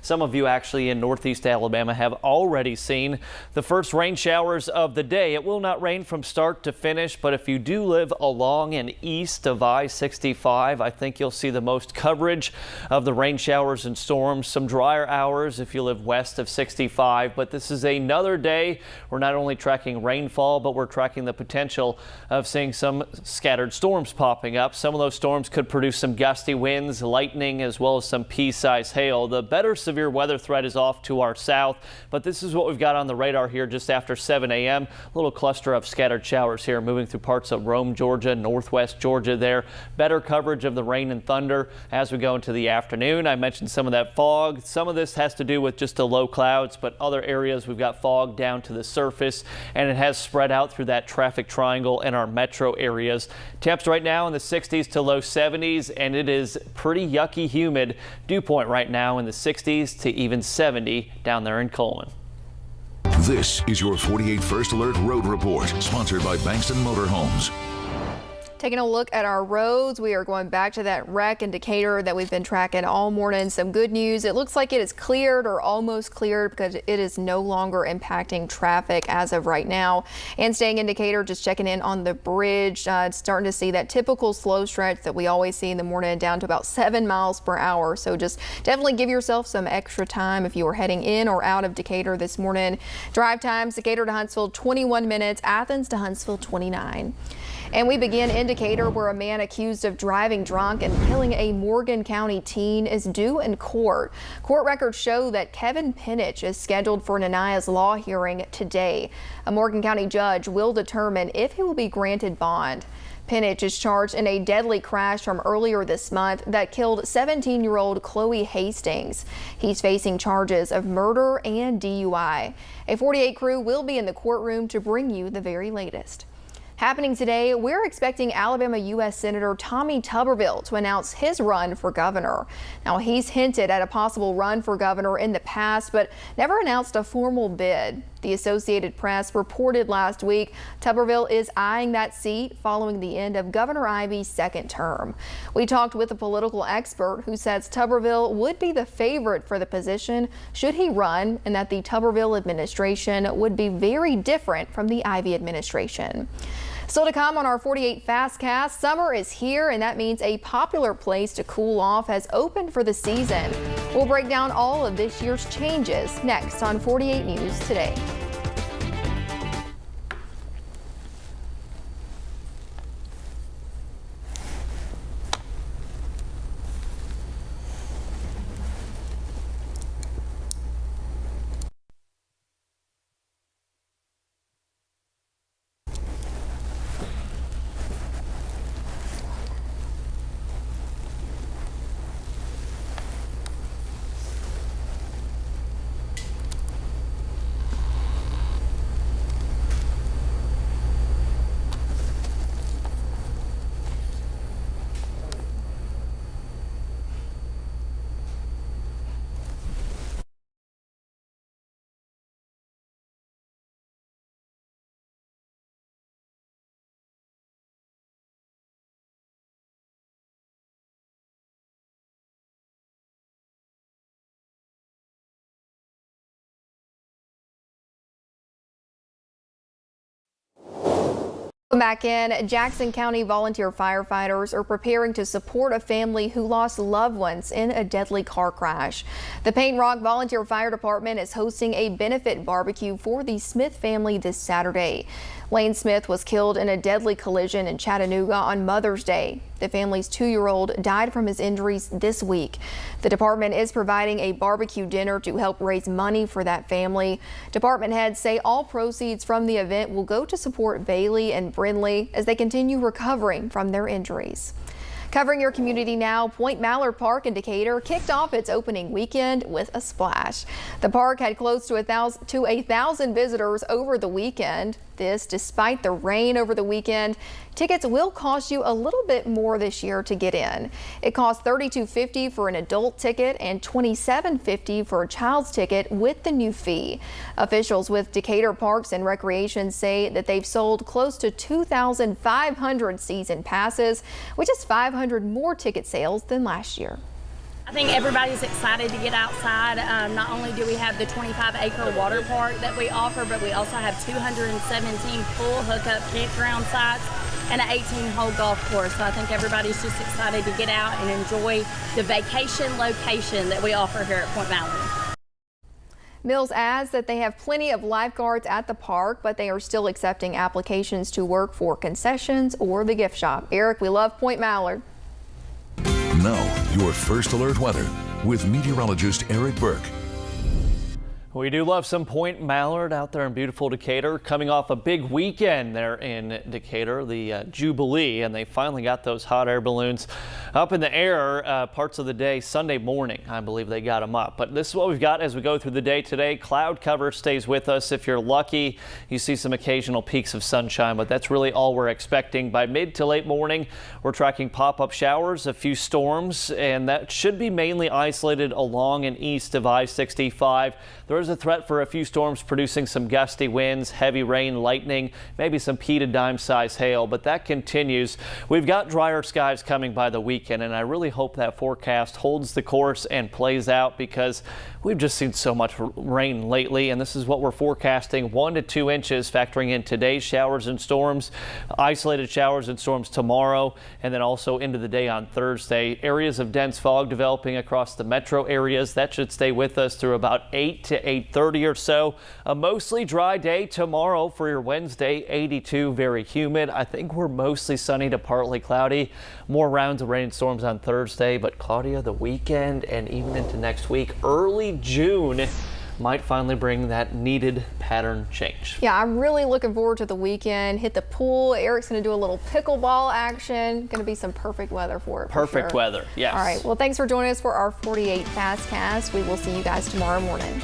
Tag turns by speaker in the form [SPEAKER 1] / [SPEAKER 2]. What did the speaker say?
[SPEAKER 1] Some of you actually in northeast Alabama have already seen the first rain showers of the day. It will not rain from start to finish, but if you do live along and east of I-65, I think you'll see the most coverage of the rain showers and storms. Some drier hours if you live west of 65, but this is another day we're not only tracking rainfall, but we're tracking the potential of seeing some scattered storms popping up. Some of those storms could produce some gusty winds, lightning, as well as some pea-sized hail. The better severe weather threat is off to our south, but this is what we've got on the radar here just after 7 a.m. A little cluster of scattered showers here moving through parts of Rome, Georgia, northwest Georgia there. Better coverage of the rain and thunder as we go into the afternoon. I mentioned some of that fog. Some of this has to do with just the low clouds, but other areas we've got fog down to the surface, and it has spread out through that traffic triangle in our metro areas. Temps right now in the 60s to low 70s, and it is pretty yucky humid. Dew point right now in the 60s to even 70 down there in Coleman.
[SPEAKER 2] This is your 48 First Alert Road Report, sponsored by Bankston Motorhomes.
[SPEAKER 3] Taking a look at our roads, we are going back to that wreck in Decatur that we've been tracking all morning. Some good news. It looks like it is cleared or almost cleared because it is no longer impacting traffic as of right now. And staying in Decatur, just checking in on the bridge. It's starting to see that typical slow stretch that we always see in the morning down to about 7 miles per hour. So just definitely give yourself some extra time if you are heading in or out of Decatur this morning. Drive times, Decatur to Huntsville, 21 minutes. Athens to Huntsville, 29. And we begin in Decatur, where a man accused of driving drunk and killing a Morgan County teen is due in court. Court records show that Kevin Pinich is scheduled for an Aniah's Law hearing today. A Morgan County judge will determine if he will be granted bond. Pinich is charged in a deadly crash from earlier this month that killed 17-year-old Chloe Hastings. He's facing charges of murder and DUI. A 48 crew will be in the courtroom to bring you the very latest. Happening today, we're expecting Alabama U.S. Senator Tommy Tuberville to announce his run for governor. Now, he's hinted at a possible run for governor in the past, but never announced a formal bid. The Associated Press reported last week Tuberville is eyeing that seat following the end of Governor Ivey's second term. We talked with a political expert who says Tuberville would be the favorite for the position should he run, and that the Tuberville administration would be very different from the Ivey administration. Still to come on our 48 Fastcast, summer is here, and that means a popular place to cool off has opened for the season. We'll break down all of this year's changes next on 48 News Today. Back in, Jackson County volunteer firefighters are preparing to support a family who lost loved ones in a deadly car crash. The Paint Rock Volunteer Fire Department is hosting a benefit barbecue for the Smith family this Saturday. Lane Smith was killed in a deadly collision in Chattanooga on Mother's Day. The family's 2-year-old died from his injuries this week. The department is providing a barbecue dinner to help raise money for that family. Department heads say all proceeds from the event will go to support Bailey and Brindley as they continue recovering from their injuries. Covering your community now, Point Mallard Park in Decatur kicked off its opening weekend with a splash. The park had close to 1,000 visitors over the weekend. This despite the rain over the weekend. Tickets will cost you a little bit more this year to get in. It costs $32.50 for an adult ticket and $27.50 for a child's ticket with the new fee. Officials with Decatur Parks and Recreation say that they've sold close to 2,500 season passes, which is 500 more ticket sales than last year.
[SPEAKER 4] I think everybody's excited to get outside. Not only do we have the 25-acre water park that we offer, but we also have 217 full hookup campground sites and an 18-hole golf course. So I think everybody's just excited to get out and enjoy the vacation location that we offer here at Point Mallory.
[SPEAKER 3] Mills adds that they have plenty of lifeguards at the park, but they are still accepting applications to work for concessions or the gift shop. Eric, we love Point Mallard.
[SPEAKER 2] Now, your first alert weather with meteorologist Eric Burke.
[SPEAKER 1] We do love some Point Mallard out there in beautiful Decatur, coming off a big weekend there in Decatur, the Jubilee, and they finally got those hot air balloons up in the air parts of the day. Sunday morning, I believe they got them up. But this is what we've got as we go through the day today. Cloud cover stays with us. If you're lucky, you see some occasional peaks of sunshine, but that's really all we're expecting. By mid to late morning, we're tracking pop-up showers, a few storms, and that should be mainly isolated along and east of I-65. There is a threat for a few storms producing some gusty winds, heavy rain, lightning, maybe some pea to dime size hail, but that continues. We've got drier skies coming by the weekend, and I really hope that forecast holds the course and plays out, because we've just seen so much rain lately, and this is what we're forecasting: 1 to 2 inches, factoring in today's showers and storms, isolated showers and storms tomorrow, and then also into the day on Thursday. Areas of dense fog developing across the metro areas. That should stay with us through about 8 to 8:30 or so. A mostly dry day tomorrow for your Wednesday. 82, very humid. I think we're mostly sunny to partly cloudy. More rounds of rain and storms on Thursday, but Claudia, the weekend and even into next week, early June might finally bring that needed pattern change.
[SPEAKER 3] Yeah, I'm really looking forward to the weekend. Hit the pool. Eric's going to do a little pickleball action. Going to be some perfect weather for it.
[SPEAKER 1] Perfect weather, yes.
[SPEAKER 3] All right. Well, thanks for joining us for our 48 Fastcast. We will see you guys tomorrow morning.